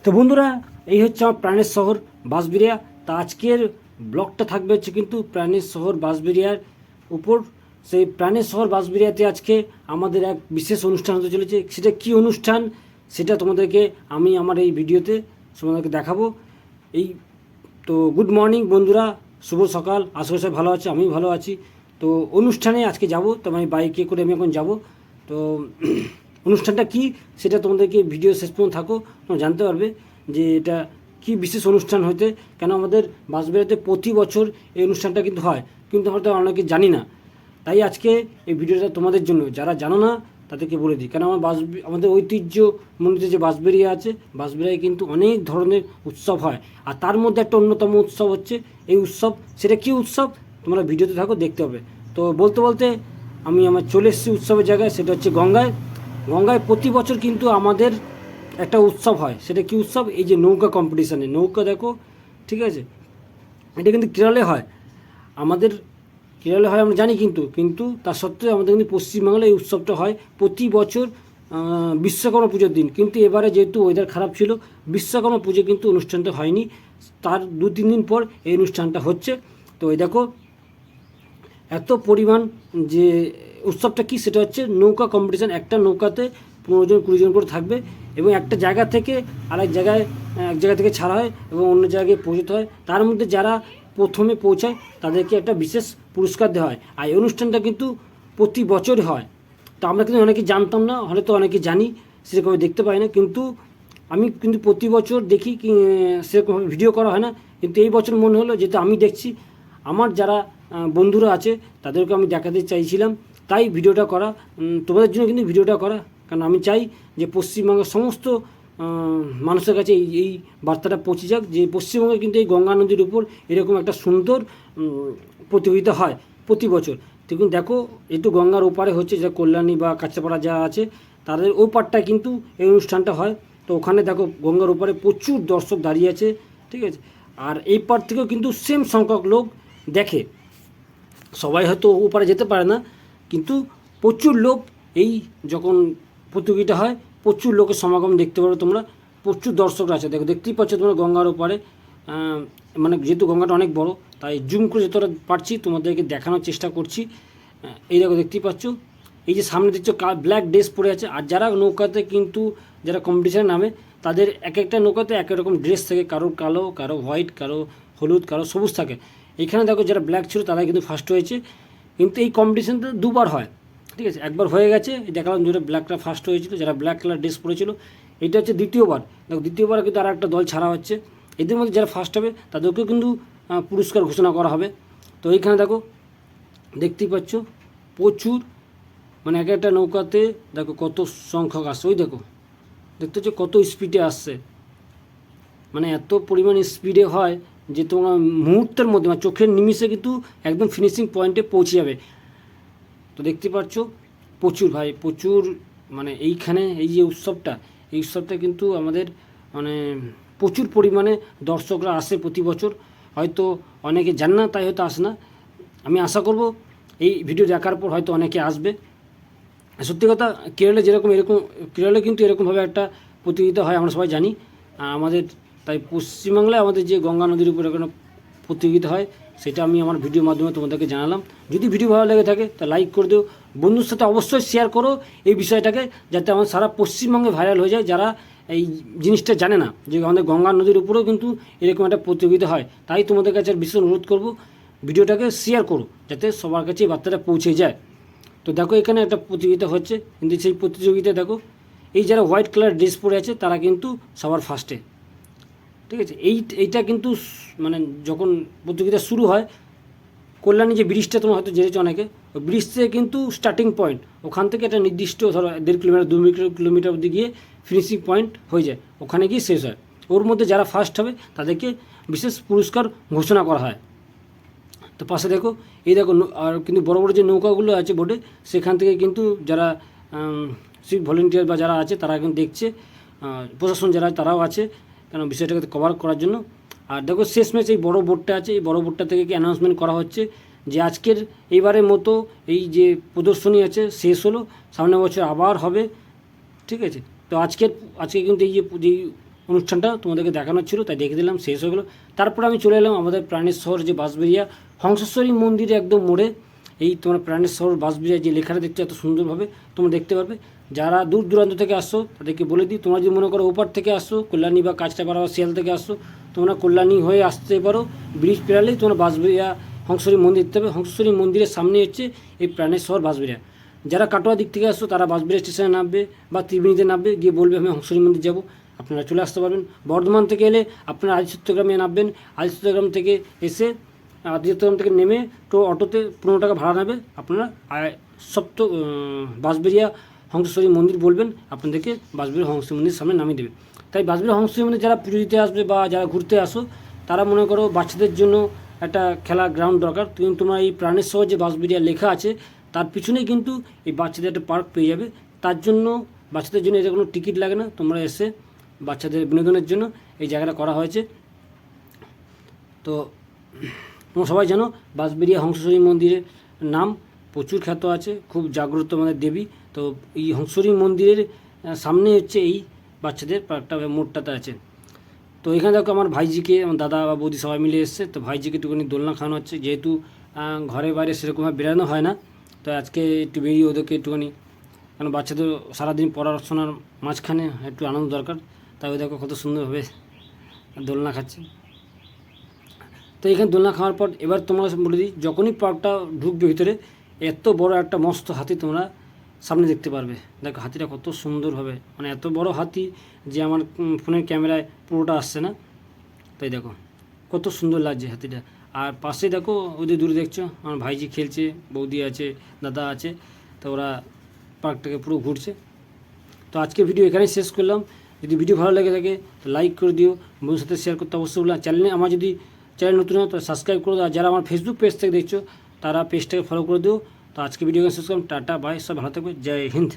তো বন্ধুরা, এই হচ্ছে আমার প্রাণের শহর বাঁশবেড়িয়া। তা আজকের ব্লগটা থাকবে হচ্ছে কিন্তু প্রাণের শহর বাঁশবেড়িয়ার উপর। সেই প্রাণের শহর বাঁশবেড়িয়াতে আজকে আমাদের এক বিশেষ অনুষ্ঠান হতে চলেছে। সেটা কী অনুষ্ঠান সেটা তোমাদেরকে আমি আমার এই ভিডিওতে তোমাদেরকে দেখাবো। এই তো গুড মর্নিং বন্ধুরা, শুভ সকাল। আশা করি সবাই ভালো আছে, আমি ভালো আছি। তো অনুষ্ঠানে আজকে যাব, তো আমি বাইকে করে আমি এখন যাব। তো অনুষ্ঠানটা কি সেটা তোমাদেরকে ভিডিও শেষ পর্যন্ত থাকো, তোমরা জানতে পারবে যে এটা কি বিশেষ অনুষ্ঠান হতে। কেন আমাদের বাঁশবেড়িয়াতে প্রতি বছর এই অনুষ্ঠানটা কিন্তু হয়, কিন্তু হয়তো অনেকে জানি না। তাই আজকে এই ভিডিওটা তোমাদের জন্য, যারা জানো না তাদেরকে বলে দিই। কেন আমাদের ঐতিহ্যমণ্ডিত যে বাঁশবেড়িয়া আছে, বাঁশবেড়িয়ায় কিন্তু অনেক ধরনের উৎসব হয়। আর তার মধ্যে একটা অন্যতম উৎসব হচ্ছে এই উৎসব। সেটা কী উৎসব তোমরা ভিডিওতে থাকো, দেখতে হবে। তো বলতে বলতে আমি আমার চলে এসেছি উৎসবের জায়গায়, সেটা হচ্ছে গঙ্গায়। গঙ্গায় প্রতি বছর কিন্তু আমাদের একটা উৎসব হয়। সেটা কি উৎসব? এই যে নৌকা কম্পিটিশানে, নৌকা দেখো, ঠিক আছে, এটা কিন্তু কেরলে হয়। আমাদের কেরলে হয় আমরা জানি, কিন্তু তা সত্ত্বেও আমাদের কিন্তু পশ্চিমবাংলায় এই উৎসবটা হয় প্রতি বছর বিশ্বকর্মা পুজোর দিন। কিন্তু এবারে যেহেতু ওয়েদার খারাপ ছিল, বিশ্বকর্মা পুজো কিন্তু অনুষ্ঠানটা হয়নি। তার 2-3 দিন পর এই অনুষ্ঠানটা হচ্ছে। তো এই দেখো এত পরিমাণ যে উৎসবটা কি, সেটা হচ্ছে নৌকা কম্পিটিশান। একটা নৌকাতে 15 জন 20 জন করে থাকবে, এবং একটা জায়গা থেকে আরেক জায়গায়, এক জায়গা থেকে ছাড়া হয় এবং অন্য জায়গায় পৌঁছতে হয়। তার মধ্যে যারা প্রথমে পৌঁছায় তাদেরকে একটা বিশেষ পুরস্কার দেওয়া হয়। আর এই অনুষ্ঠানটা কিন্তু প্রতি বছরই হয়। তো আমরা কিন্তু অনেকে জানতাম না, হয়তো অনেকে জানি, সেরকমভাবে দেখতে পাই না। কিন্তু আমি কিন্তু প্রতি বছর দেখি, সেরকমভাবে ভিডিও করা হয় না। কিন্তু এই বছর মনে হলো, যেহেতু আমি দেখছি, আমার যারা বন্ধুরা আছে তাদেরকে আমি দেখাতে চাইছিলাম, তাই ভিডিওটা করা। তোমাদের জন্য কিন্তু ভিডিওটা করা, কারণ আমি চাই যে পশ্চিমবঙ্গের সমস্ত মানুষের কাছে এই বার্তাটা পৌঁছে যাক, যে পশ্চিমবঙ্গে কিন্তু এই গঙ্গা নদীর উপর এরকম একটা সুন্দর প্রতিযোগিতা হয় প্রতি বছর। দেখুন, দেখো একটু গঙ্গার ওপারে হচ্ছে, যা কল্যাণী বা কাঁচাপাড়া যা আছে তাদের ও পারটায় কিন্তু এই অনুষ্ঠানটা হয়। তো ওখানে দেখো গঙ্গার ওপারে প্রচুর দর্শক দাঁড়িয়ে আছে, ঠিক আছে। আর এই পার থেকেও কিন্তু সেম সংখ্যক লোক দেখে। সবাই হয়তো ওপারে যেতে পারে না, কিন্তু প্রচুর লোক এই যখন প্রতিযোগিতা হয়, প্রচুর লোকের সমাগম দেখতে পারো তোমরা। প্রচুর দর্শকরা আছে, দেখো, দেখতেই পাচ্ছ তোমরা গঙ্গার ওপারে। মানে যেহেতু গঙ্গাটা অনেক বড়, তাই জুম করে যতটা পারছি তোমাদেরকে দেখানোর চেষ্টা করছি। এই দেখো, দেখতেই পাচ্ছ, এই যে সামনে দেখছো ব্ল্যাক ড্রেস পরে আছে। আর যারা নৌকাতে কিন্তু যারা কম্পিটিশানে নামে, তাদের এক একটা নৌকাতে এক রকম ড্রেস থাকে, কারো কালো, কারো হোয়াইট, কারো হলুদ, কারো সবুজ থাকে। এখানে দেখো যারা ব্ল্যাক ছিল তারা কিন্তু ফার্স্ট হয়েছে। কিন্তু এই কম্পিটিশানটা দুবার হয়, ঠিক আছে। একবার হয়ে গেছে, দেখালাম যেটা ব্ল্যাকটা ফার্স্ট হয়েছিল, যারা ব্ল্যাক কালার ড্রেস পরেছিল। এটা হচ্ছে দ্বিতীয়বার। দেখো দ্বিতীয়বার কিন্তু আর একটা দল ছাড়া হচ্ছে। এদের মধ্যে যারা ফার্স্ট হবে তাদেরকেও কিন্তু পুরস্কার ঘোষণা করা হবে। তো এইখানে দেখো, দেখতেই পাচ্ছ প্রচুর, মানে এক একটা নৌকাতে দেখো কত সংখ্যক আসছে। ওই দেখো, দেখতে হচ্ছে কত স্পিডে আসছে, মানে এত পরিমাণ স্পিডে হয় যে তোমার মুহূর্তের মধ্যে, মানে চোখের নিমিষে কিন্তু একদম ফিনিশিং পয়েন্টে পৌঁছে যাবে। তো দেখতে পাচ্ছ প্রচুর, ভাই প্রচুর, মানে এইখানে এই যে উৎসবটা, এই উৎসবটা কিন্তু আমাদের মানে প্রচুর পরিমাণে দর্শকরা আসে প্রতি বছর। হয়তো অনেকে জান না, তাই হয়তো আসে না। আমি আশা করব এই ভিডিও দেখার পর হয়তো অনেকে আসবে। সত্যি কথা, কেরলে এরকম কেরলে কিন্তু এরকমভাবে একটা প্রতিযোগিতা হয়, আমরা সবাই জানি। আমাদের তাই পশ্চিমবাংলায় আমাদের যে গঙ্গা নদীর উপর এখানে প্রতিযোগিতা হয়, সেটা আমি আমার ভিডিওর মাধ্যমে তোমাদেরকে জানালাম। যদি ভিডিও ভালো লেগে থাকে তা লাইক করে দিও, বন্ধুর সাথে অবশ্যই শেয়ার করো এই বিষয়টাকে, যাতে আমার সারা পশ্চিমবঙ্গে ভাইরাল হয়ে যায়। যারা এই জিনিসটা জানে না যে আমাদের গঙ্গা নদীর উপরেও কিন্তু এরকম একটা প্রতিযোগিতা হয়, তাই তোমাদের কাছে বিশেষ অনুরোধ করব, ভিডিওটাকে শেয়ার করো যাতে সবার কাছে এই বার্তাটা পৌঁছে যায়। তো দেখো এখানে একটা প্রতিযোগিতা হচ্ছে, কিন্তু সেই প্রতিযোগিতায় দেখো এই যারা হোয়াইট কালার ড্রেস পরে আছে তারা কিন্তু সবার ফার্স্টে, ঠিক আছে। এইটা কিন্তু মানে যখন প্রতিযোগিতা শুরু হয়, কল্যাণী যে ব্রিজটা তোমার হয়তো জেনেছো অনেকে, ওই ব্রিজ থেকে কিন্তু স্টার্টিং পয়েন্ট, ওখান থেকে একটা নির্দিষ্ট ধরো 1.5 কিলোমিটার 2 কিলোমিটার অবধি গিয়ে ফিনিশিং পয়েন্ট হয়ে যায়, ওখানে গিয়ে শেষ হয়। ওর মধ্যে যারা ফার্স্ট হবে তাদেরকে বিশেষ পুরস্কার ঘোষণা করা হয়। তো পাশে দেখো, এই দেখো, আর কিন্তু বড় বড় যে নৌকাগুলো আছে বোটে, সেখান থেকে কিন্তু যারা সিভিক ভলেন্টিয়ার বা যারা আছে তারা এখন দেখছে, প্রশাসন যারা তারাও আছে, কেন বিষয়টাকে কভার করার জন্য। আর দেখো শেষমেশ এই বড় বোটটা আছে, এই বড় বোটটা থেকে কি অ্যানাউন্সমেন্ট করা হচ্ছে যে আজকের এইবারের মতো এই যে প্রদর্শনী আছে শেষ হলো, সামনের বছর আবার হবে, ঠিক আছে। তো আজকে কিন্তু এই যে অনুষ্ঠানটা তোমাদেরকে দেখানোর ছিল, তাই দেখে দিলাম, শেষ হয়ে গেলো। তারপর আমি চলে এলাম আমাদের প্রাণের শহর যে বাঁশবেড়িয়া হংসেশ্বরী মন্দিরে একদম মোড়ে। এই তোমরা প্রাণের শহর বাঁশবেড়িয়া যে লেখাটা দেখছো এত সুন্দরভাবে তোমরা দেখতে পারবে। যারা দূর দূরান্ত থেকে আসছো তাদেরকে বলে দিই, তোমরা যদি মনে করো ওপার থেকে আসছো কল্যাণী বা কাঁচরাপাড়া বা শিয়াল থেকে আসছো, তোমরা কল্যাণী হয়ে আসতে পারো। ব্রিজ পেরালেই তোমরা বাঁশবেড়িয়া হংসেশ্বরী মন্দির দেখতে হবে। হংসেশ্বরী মন্দিরের সামনে হচ্ছে এই প্রাণের শহর বাঁশবেড়িয়া। যারা কাটোয়া দিক থেকে আসছো তারা বাঁশবেড়িয়া স্টেশনে নামবে বা ত্রিবেণীতে নামবে, গিয়ে বলবে আমি হংসেশ্বরী মন্দির যাবো, আপনারা চলে আসতে পারবেন। বর্ধমান থেকে এলে আপনারা আদিসত্যগ্রামে নামবেন, আদিসত্যগ্রাম থেকে এসে আদিসত্যগ্রাম থেকে নেমে তো অটোতে 15 টাকা ভাড়া নেবে, আপনারা বাঁশবেড়িয়া হংসেশ্বরী মন্দির বলবেন, আপনাদেরকে বাঁশবেড়িয়া হংসেশ্বরী মন্দির সামনে নামিয়ে দেবে। তাই বাঁশবেড়িয়া হংসেশ্বরী মন্দির যারা পুজো দিতে আসবে বা যারা ঘুরতে আসো তারা মনে করো বাচ্চাদের জন্য একটা খেলা গ্রাউন্ড দরকার, কিন্তু তোমরা এই প্রাণের শহর যে বাঁশবেড়িয়া লেখা আছে তার পিছনেই কিন্তু এই বাচ্চাদের একটা পার্ক পেয়ে যাবে। তার জন্য বাচ্চাদের জন্য এটা কোনো টিকিট লাগে না, তোমরা এসে বাচ্চাদের বিনোদনের জন্য এই জায়গাটা করা হয়েছে। তো তোমরা সবাই জানো বাঁশবেড়িয়া হংসেশ্বরী মন্দিরের নাম প্রচুর খ্যাত আছে, খুব জাগ্রত আমাদের দেবী। তো এই হংসেশ্বরী মন্দিরের সামনে হচ্ছে এই বাচ্চাদের পার্কটা, মোড়টাতে আছে। তো এখানে দেখো আমার ভাইজিকে, আমার দাদা বা বৌদি সবাই মিলে এসছে, তো ভাইজিকে একটুখানি দোলনা খাওয়ানো হচ্ছে, যেহেতু ঘরে বাইরে সেরকমভাবে বেরানো হয় না, তো আজকে একটু বেরিয়ে ওদেরকে একটুখানি, কারণ বাচ্চাদের সারাদিন পড়াশোনার মাঝখানে একটু আনন্দ দরকার, তাই ওই দেখো কত সুন্দরভাবে দোলনা খাচ্ছে। তো এখানে দোলনা খাওয়ার পর এবার তোমরা বলে দিই, যখনই পার্কটা ঢুকবে ভিতরে এত বড় একটা মস্ত হাতি তোমরা সামনে দেখতে পারবে। দেখো হাতিটা কত সুন্দরভাবে, মানে এত বড় হাতি যে আমার ফোনের ক্যামেরায় পুরোটা আসছে না, তাই দেখো কত সুন্দর লাগছে হাতিটা। আর পাশে দেখো ওদের দূরে দেখছো আমার ভাইজি খেলছে, বৌদি আছে, দাদা আছে, তো ওরা পার্কটাকে পুরো ঘুরছে। তো আজকে ভিডিও এখানেই শেষ করলাম। যদি ভিডিও ভালো লেগে থাকে তো লাইক করে দিও, বন্ধুর সাথে শেয়ার করতে অবশ্যই বললাম। চ্যানেলে আমার যদি চ্যানেল নতুন হয় তো সাবস্ক্রাইব করে দাও, আর যারা আমার ফেসবুক পেজ থেকে দেখছো তারা পেজটাকে ফলো করে দিও। তো আজকে ভিডিও শেষ করলাম, টাটা বাই, সব ভালো থাকবে, জয় হিন্দ।